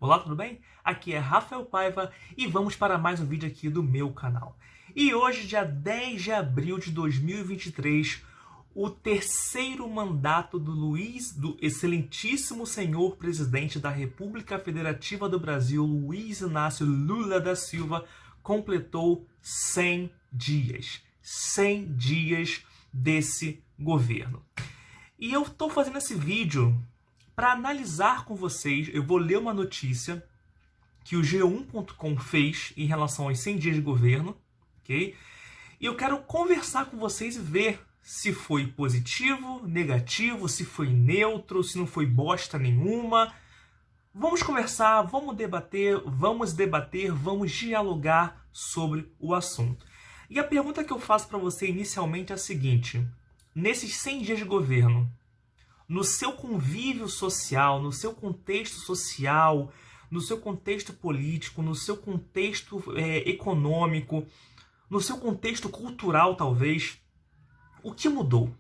Olá, tudo bem? Aqui é Rafael Paiva e vamos para mais um vídeo aqui do meu canal. E hoje, dia 10 de abril de 2023, o terceiro mandato do excelentíssimo senhor presidente da República Federativa do Brasil, Luiz Inácio Lula da Silva, completou 100 dias. 100 dias desse governo. E eu estou fazendo esse vídeo para analisar com vocês. Eu vou ler uma notícia que o G1.com fez em relação aos 100 dias de governo, ok? E eu quero conversar com vocês e ver se foi positivo, negativo, se foi neutro, se não foi bosta nenhuma. Vamos conversar, vamos debater, vamos dialogar sobre o assunto. E a pergunta que eu faço para você inicialmente é a seguinte: nesses 100 dias de governo, no seu convívio social, no seu contexto social, no seu contexto político, no seu contexto econômico, no seu contexto cultural, talvez, o que mudou?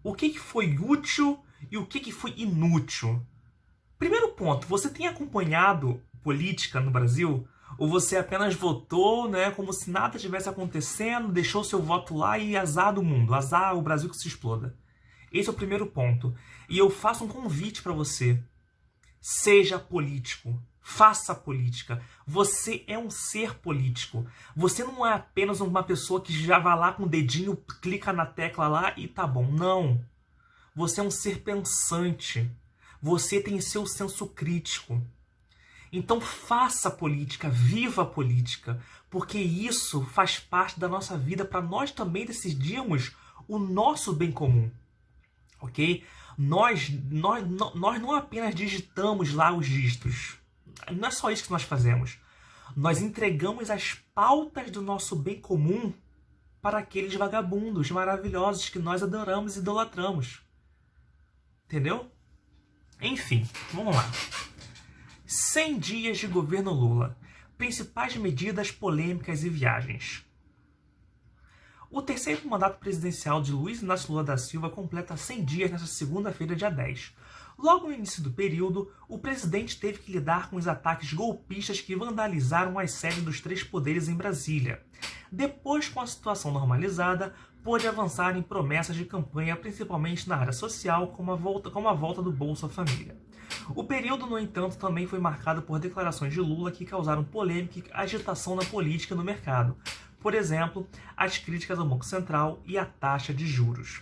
O que foi útil e o que foi inútil? Primeiro ponto, você tem acompanhado política no Brasil? Ou você apenas votou, né, como se nada tivesse acontecendo, deixou seu voto lá e azar do mundo, azar o Brasil que se exploda? Esse é o primeiro ponto. E eu faço um convite para você. Seja político. Faça política. Você é um ser político. Você não é apenas uma pessoa que já vai lá com o dedinho, clica na tecla lá e tá bom. Não. Você é um ser pensante. Você tem seu senso crítico. Então faça política, viva a política, porque isso faz parte da nossa vida para nós também decidirmos o nosso bem comum. Ok? Nós não apenas digitamos lá os dígitos. Não é só isso que nós fazemos. Nós entregamos as pautas do nosso bem comum para aqueles vagabundos maravilhosos que nós adoramos e idolatramos. Entendeu? Enfim, vamos lá. 100 dias de governo Lula. Principais medidas, polêmicas e viagens. O terceiro mandato presidencial de Luiz Inácio Lula da Silva completa 100 dias nesta segunda-feira, dia 10. Logo no início do período, o presidente teve que lidar com os ataques golpistas que vandalizaram as sedes dos três poderes em Brasília. Depois, com a situação normalizada, pôde avançar em promessas de campanha, principalmente na área social, como a volta do Bolsa Família. O período, no entanto, também foi marcado por declarações de Lula que causaram polêmica e agitação na política e no mercado. Por exemplo, as críticas ao Banco Central e à taxa de juros.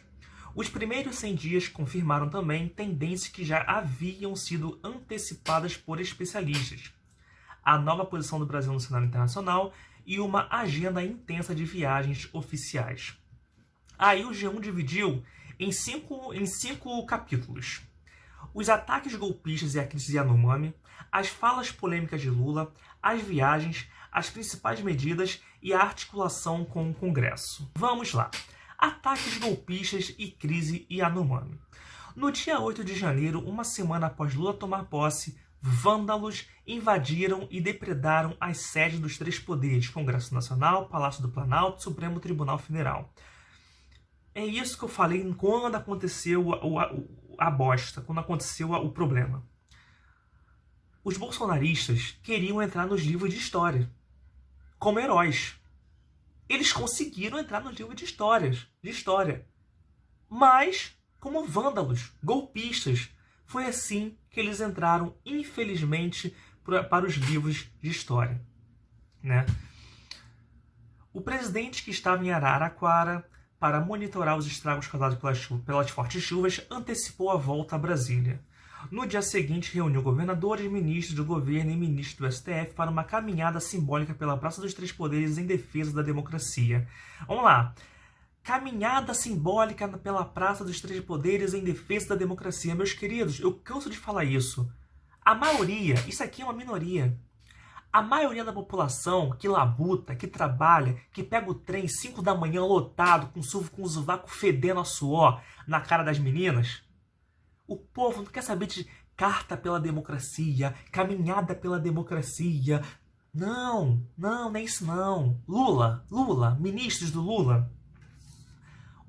Os primeiros 100 dias confirmaram também tendências que já haviam sido antecipadas por especialistas. A nova posição do Brasil no cenário internacional e uma agenda intensa de viagens oficiais. Aí o G1 dividiu em cinco capítulos: os ataques golpistas e a crise Yanomami, as falas polêmicas de Lula, as viagens, as principais medidas e a articulação com o Congresso. Vamos lá. Ataques golpistas e crise Yanomami. No dia 8 de janeiro, uma semana após Lula tomar posse, vândalos invadiram e depredaram as sedes dos três poderes: Congresso Nacional, Palácio do Planalto e Supremo Tribunal Federal. É isso que eu falei quando aconteceu a bosta, quando aconteceu o problema. Os bolsonaristas queriam entrar nos livros de história como heróis. Eles conseguiram entrar nos livros de história, mas como vândalos, golpistas. Foi assim que eles entraram, infelizmente, para os livros de história, né? O presidente, que estava em Araraquara para monitorar os estragos causados pelas fortes chuvas, antecipou a volta a Brasília. No dia seguinte, reuniu governadores, ministros do governo e ministros do STF para uma caminhada simbólica pela Praça dos Três Poderes em defesa da democracia. Vamos lá. Caminhada simbólica pela Praça dos Três Poderes em defesa da democracia. Meus queridos, eu canso de falar isso. A maioria, isso aqui é uma minoria. A maioria da população que labuta, que trabalha, que pega o trem 5 da manhã lotado, com o sovaco fedendo a suor na cara das meninas, o povo não quer saber de carta pela democracia, caminhada pela democracia. Não é isso não. Lula, ministros do Lula.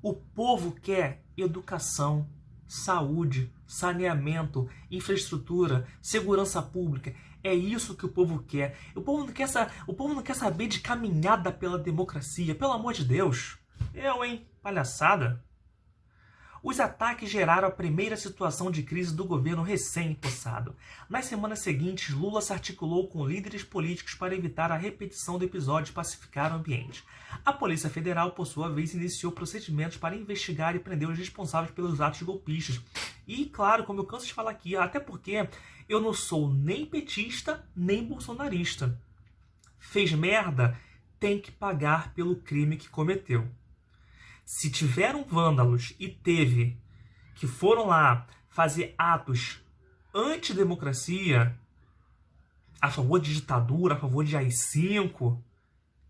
O povo quer educação. saúde, saneamento, infraestrutura, segurança pública. É isso que o povo quer. O povo não quer saber de caminhada pela democracia. Pelo amor de Deus. Eu, hein? Palhaçada. Os ataques geraram a primeira situação de crise do governo recém-impossado. Nas semanas seguintes, Lula se articulou com líderes políticos para evitar a repetição do episódio e pacificar o ambiente. A Polícia Federal, por sua vez, iniciou procedimentos para investigar e prender os responsáveis pelos atos golpistas. E, claro, como eu canso de falar aqui, até porque eu não sou nem petista, nem bolsonarista. Fez merda, tem que pagar pelo crime que cometeu. Se tiveram vândalos e que foram lá fazer atos antidemocracia, a favor de ditadura, a favor de AI-5,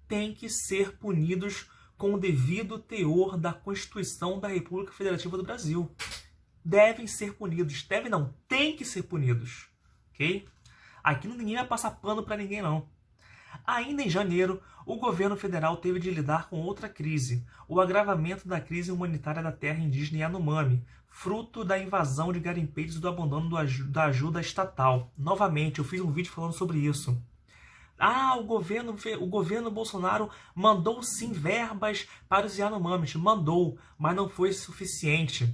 tem que ser punidos com o devido teor da Constituição da República Federativa do Brasil. Devem ser punidos. Devem não, tem que ser punidos. Ok? Aqui ninguém vai passar pano para ninguém, não. Ainda em janeiro, o governo federal teve de lidar com outra crise, o agravamento da crise humanitária da terra indígena Yanomami, fruto da invasão de garimpeiros e do abandono da ajuda estatal. Novamente, eu fiz um vídeo falando sobre isso. O governo Bolsonaro mandou sim verbas para os Yanomamis. Mandou, mas não foi suficiente.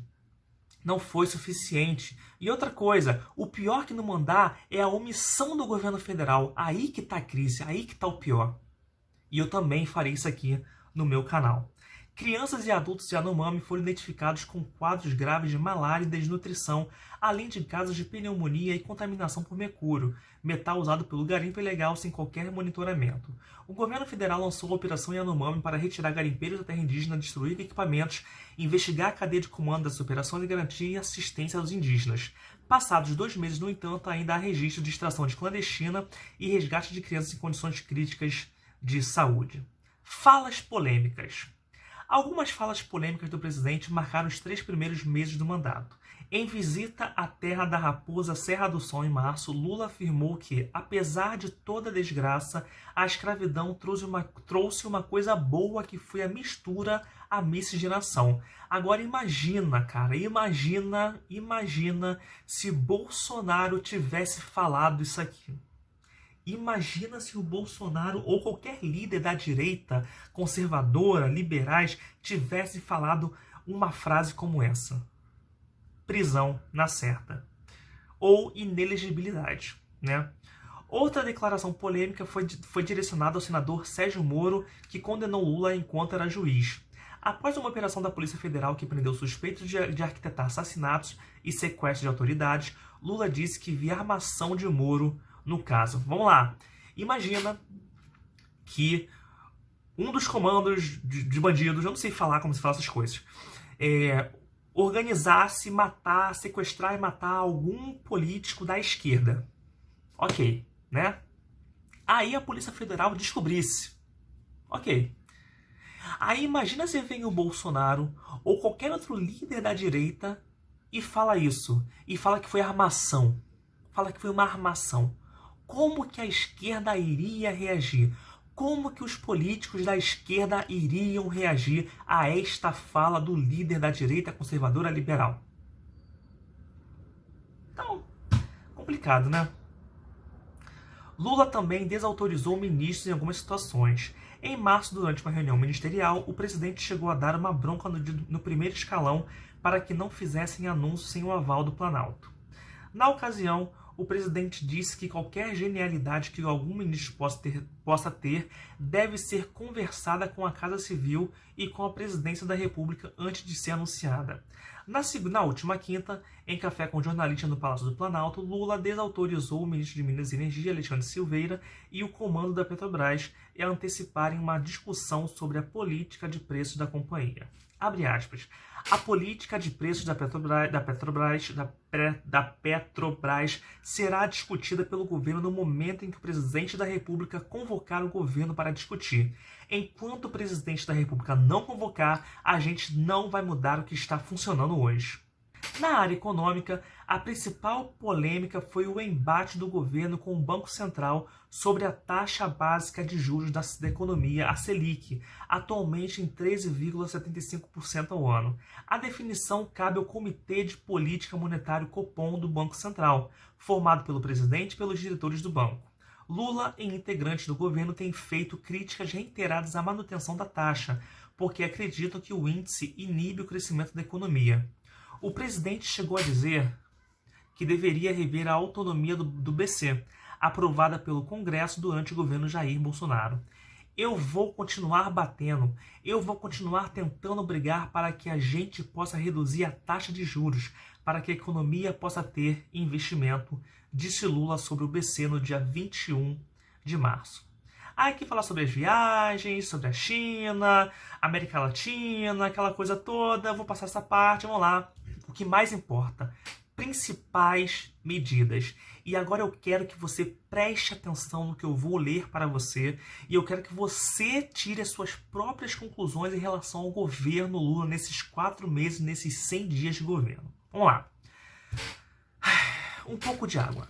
Não foi suficiente. E outra coisa, o pior que não mandar é a omissão do governo federal. Aí que está a crise, aí que está o pior. E eu também farei isso aqui no meu canal. Crianças e adultos Yanomami foram identificados com quadros graves de malária e desnutrição, além de casos de pneumonia e contaminação por mercúrio, metal usado pelo garimpo ilegal sem qualquer monitoramento. O governo federal lançou a Operação Yanomami para retirar garimpeiros da terra indígena, destruir equipamentos, investigar a cadeia de comando das operações e garantir assistência aos indígenas. Passados 2 meses, no entanto, ainda há registro de extração de clandestina e resgate de crianças em condições críticas de saúde. Falas polêmicas. Algumas falas polêmicas do presidente marcaram os 3 primeiros meses do mandato. Em visita à Terra da Raposa, Serra do Sol, em março, Lula afirmou que, apesar de toda a desgraça, a escravidão trouxe uma coisa boa, que foi a mistura, a miscigenação. Agora imagina, cara, imagina se Bolsonaro tivesse falado isso aqui. Imagina se o Bolsonaro ou qualquer líder da direita, conservadora, liberais, tivesse falado uma frase como essa. Prisão na certa. Ou inelegibilidade, né? Outra declaração polêmica foi direcionada ao senador Sérgio Moro, que condenou Lula enquanto era juiz. Após uma operação da Polícia Federal que prendeu suspeitos de arquitetar assassinatos e sequestro de autoridades, Lula disse que via armação de Moro no caso. Vamos lá. Imagina que um dos comandos de bandidos, eu não sei falar como se fala essas coisas, organizasse sequestrar e matar algum político da esquerda. Ok, né? Aí a Polícia Federal descobrisse. Ok. Aí imagina se vem o Bolsonaro ou qualquer outro líder da direita e fala isso. E fala que foi armação. Fala que foi uma armação. Como que a esquerda iria reagir? Como que os políticos da esquerda iriam reagir a esta fala do líder da direita conservadora liberal? Então, complicado, né? Lula também desautorizou ministros em algumas situações. Em março, durante uma reunião ministerial, o presidente chegou a dar uma bronca no primeiro escalão para que não fizessem anúncio sem o aval do Planalto. Na ocasião, o presidente disse que qualquer genialidade que algum ministro possa ter deve ser conversada com a Casa Civil e com a Presidência da República antes de ser anunciada. Na última quinta, em café com jornalistas no Palácio do Planalto, Lula desautorizou o ministro de Minas e Energia, Alexandre Silveira, e o comando da Petrobras a anteciparem uma discussão sobre a política de preços da companhia. Abre aspas. A política de preços da Petrobras será discutida pelo governo no momento em que o presidente da República convocar o governo para discutir. Enquanto o presidente da República não convocar, a gente não vai mudar o que está funcionando hoje. Na área econômica, a principal polêmica foi o embate do governo com o Banco Central sobre a taxa básica de juros da economia, a Selic, atualmente em 13,75% ao ano. A definição cabe ao Comitê de Política Monetária Copom do Banco Central, formado pelo presidente e pelos diretores do banco. Lula e integrantes do governo têm feito críticas reiteradas à manutenção da taxa, porque acreditam que o índice inibe o crescimento da economia. O presidente chegou a dizer que deveria rever a autonomia do BC, aprovada pelo Congresso durante o governo Jair Bolsonaro. Eu vou continuar batendo, eu vou continuar tentando brigar para que a gente possa reduzir a taxa de juros, para que a economia possa ter investimento, disse Lula sobre o BC no dia 21 de março. Há que falar sobre as viagens, sobre a China, América Latina, aquela coisa toda. Vou passar essa parte, vamos lá. O que mais importa, principais medidas. E agora eu quero que você preste atenção no que eu vou ler para você e eu quero que você tire as suas próprias conclusões em relação ao governo Lula nesses 4 meses, nesses 100 dias de governo. Vamos lá. Um pouco de água.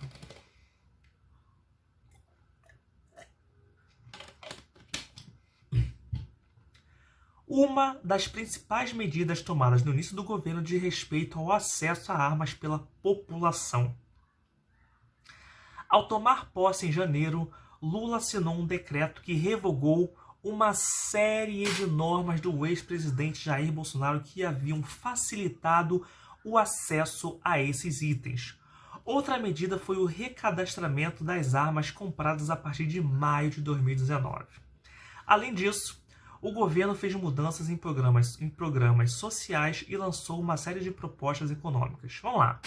Uma das principais medidas tomadas no início do governo diz respeito ao acesso a armas pela população. Ao tomar posse em janeiro, Lula assinou um decreto que revogou uma série de normas do ex-presidente Jair Bolsonaro que haviam facilitado o acesso a esses itens. Outra medida foi o recadastramento das armas compradas a partir de maio de 2019. Além disso, o governo fez mudanças em programas sociais e lançou uma série de propostas econômicas. Vamos lá.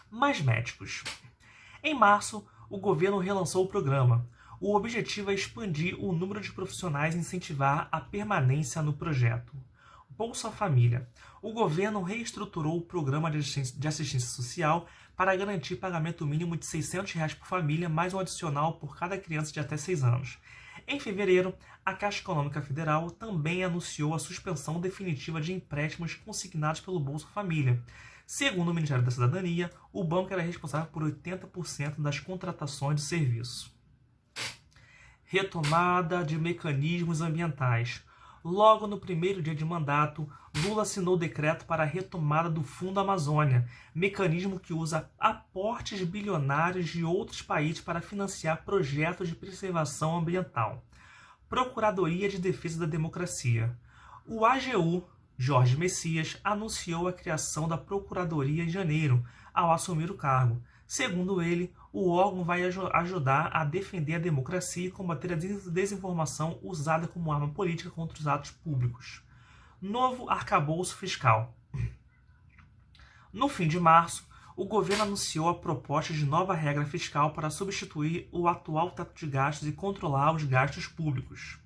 Mais médicos. Em março, o governo relançou o programa. O objetivo é expandir o número de profissionais e incentivar a permanência no projeto. Bolsa Família. O governo reestruturou o programa de assistência social para garantir pagamento mínimo de R$ 600 por família, mais um adicional por cada criança de até 6 anos. Em fevereiro, a Caixa Econômica Federal também anunciou a suspensão definitiva de empréstimos consignados pelo Bolsa Família. Segundo o Ministério da Cidadania, o banco era responsável por 80% das contratações de serviço. Retomada de mecanismos ambientais. Logo no primeiro dia de mandato, Lula assinou o decreto para a retomada do Fundo Amazônia, mecanismo que usa aportes bilionários de outros países para financiar projetos de preservação ambiental. Procuradoria de Defesa da Democracia. O AGU, Jorge Messias, anunciou a criação da Procuradoria em janeiro, ao assumir o cargo. Segundo ele, o órgão vai ajudar a defender a democracia e combater a desinformação usada como arma política contra os atos públicos. Novo arcabouço fiscal. No fim de março, o governo anunciou a proposta de nova regra fiscal para substituir o atual teto de gastos e controlar os gastos públicos.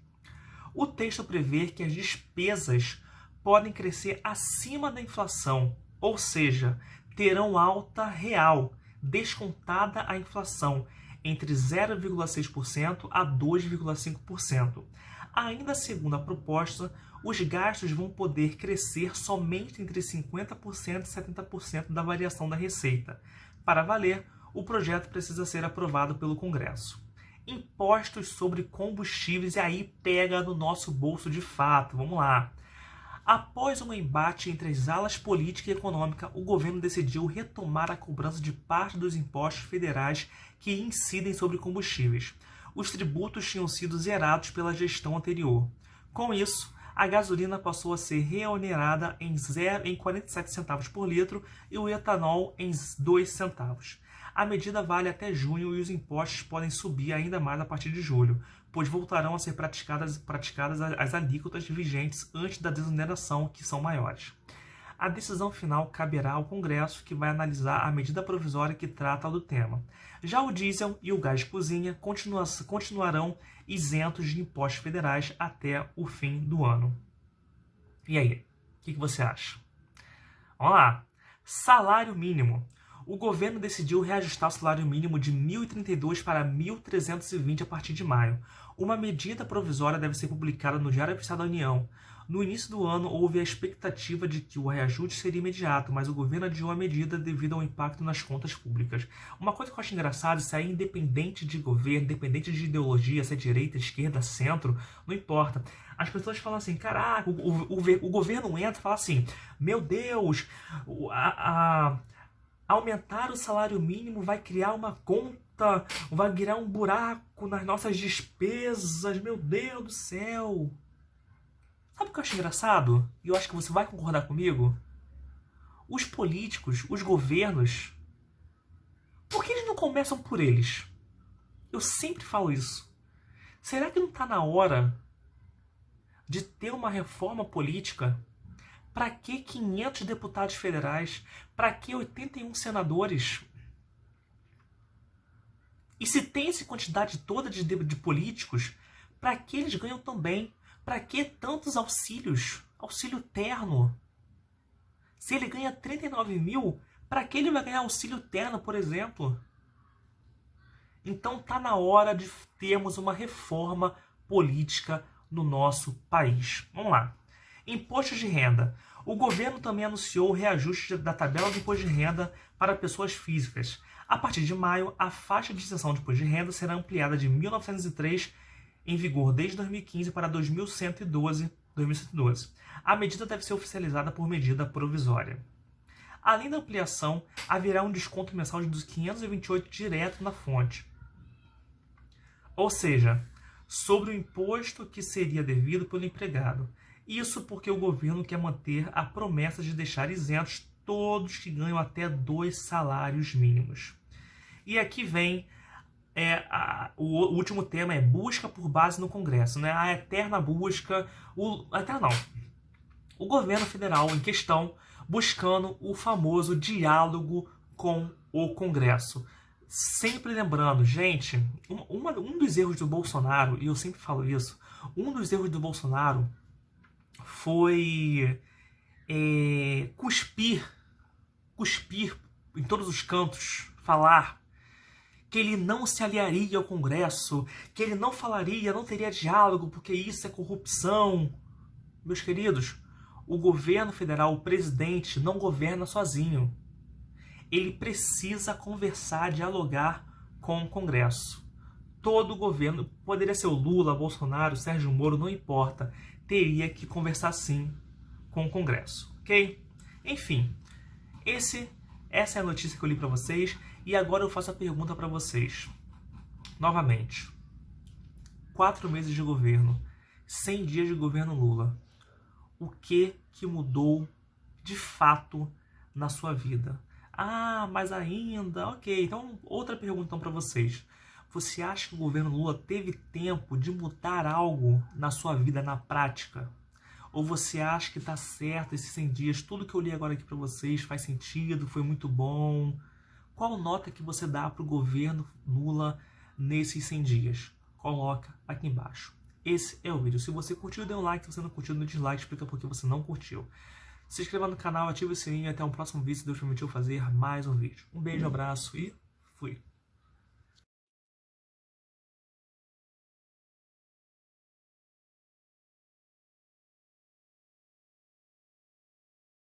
O texto prevê que as despesas podem crescer acima da inflação, ou seja, terão alta real, descontada a inflação, entre 0,6% a 2,5%. Ainda segundo a proposta, os gastos vão poder crescer somente entre 50% e 70% da variação da receita. Para valer, o projeto precisa ser aprovado pelo Congresso. Impostos sobre combustíveis, e aí pega no nosso bolso de fato. Vamos lá. Após um embate entre as alas política e econômica, o governo decidiu retomar a cobrança de parte dos impostos federais que incidem sobre combustíveis. Os tributos tinham sido zerados pela gestão anterior. Com isso, a gasolina passou a ser reonerada em 47 centavos por litro e o etanol em 2 centavos. A medida vale até junho e os impostos podem subir ainda mais a partir de julho, pois voltarão a ser praticadas as alíquotas vigentes antes da desoneração, que são maiores. A decisão final caberá ao Congresso, que vai analisar a medida provisória que trata do tema. Já o diesel e o gás de cozinha continuarão isentos de impostos federais até o fim do ano. E aí, o que você acha? Vamos lá. Salário mínimo. O governo decidiu reajustar o salário mínimo de R$ 1.032 para R$ 1.320 a partir de maio. Uma medida provisória deve ser publicada no Diário Oficial da União. No início do ano, houve a expectativa de que o reajuste seria imediato, mas o governo adiou a medida devido ao impacto nas contas públicas. Uma coisa que eu acho engraçada, isso é independente de governo, independente de ideologia, se é direita, esquerda, centro, não importa. As pessoas falam assim, caraca, o governo entra e fala assim, meu Deus, aumentar o salário mínimo vai criar uma conta, vai virar um buraco nas nossas despesas, meu Deus do céu. Sabe o que eu acho engraçado? E eu acho que você vai concordar comigo? Os políticos, os governos, por que eles não começam por eles? Eu sempre falo isso. Será que não está na hora de ter uma reforma política? Para que 500 deputados federais? Para que 81 senadores? E se tem essa quantidade toda de políticos, para que eles ganham também? Para que tantos auxílios? Auxílio terno. Se ele ganha 39 mil, para que ele vai ganhar auxílio terno, por exemplo? Então tá na hora de termos uma reforma política no nosso país. Vamos lá. Imposto de renda. O governo também anunciou o reajuste da tabela do imposto de renda para pessoas físicas. A partir de maio, a faixa de isenção de imposto de renda será ampliada de 1.903 em vigor desde 2015 para 2.112. A medida deve ser oficializada por medida provisória. Além da ampliação, haverá um desconto mensal de 528 direto na fonte. Ou seja, sobre o imposto que seria devido pelo empregado. Isso porque o governo quer manter a promessa de deixar isentos todos que ganham até 2 salários mínimos. E aqui vem o último tema, é busca por base no Congresso, né? A eterna busca, o governo federal em questão buscando o famoso diálogo com o Congresso. Sempre lembrando, gente, um dos erros do Bolsonaro, e eu sempre falo isso, um dos erros do Bolsonaro foi cuspir em todos os cantos, falar que ele não se aliaria ao Congresso, que ele não falaria, não teria diálogo, porque isso é corrupção. Meus queridos, o governo federal, o presidente, não governa sozinho. Ele precisa conversar, dialogar com o Congresso. Todo governo, poderia ser o Lula, Bolsonaro, Sérgio Moro, não importa, teria que conversar sim com o Congresso, ok? Enfim, essa é a notícia que eu li para vocês e agora eu faço a pergunta para vocês. Novamente, 4 meses de governo, 100 dias de governo Lula. O que mudou de fato na sua vida? Ah, mas ainda, ok. Então, outra pergunta então para vocês. Você acha que o governo Lula teve tempo de mudar algo na sua vida na prática? Ou você acha que está certo esses 100 dias, tudo que eu li agora aqui para vocês faz sentido, foi muito bom? Qual nota que você dá para o governo Lula nesses 100 dias? Coloca aqui embaixo. Esse é o vídeo. Se você curtiu, dê um like. Se você não curtiu, dê um dislike. Explica por que você não curtiu. Se inscreva no canal, ative o sininho. Até o próximo vídeo, se Deus permitiu fazer mais um vídeo. Um beijo, abraço e fui!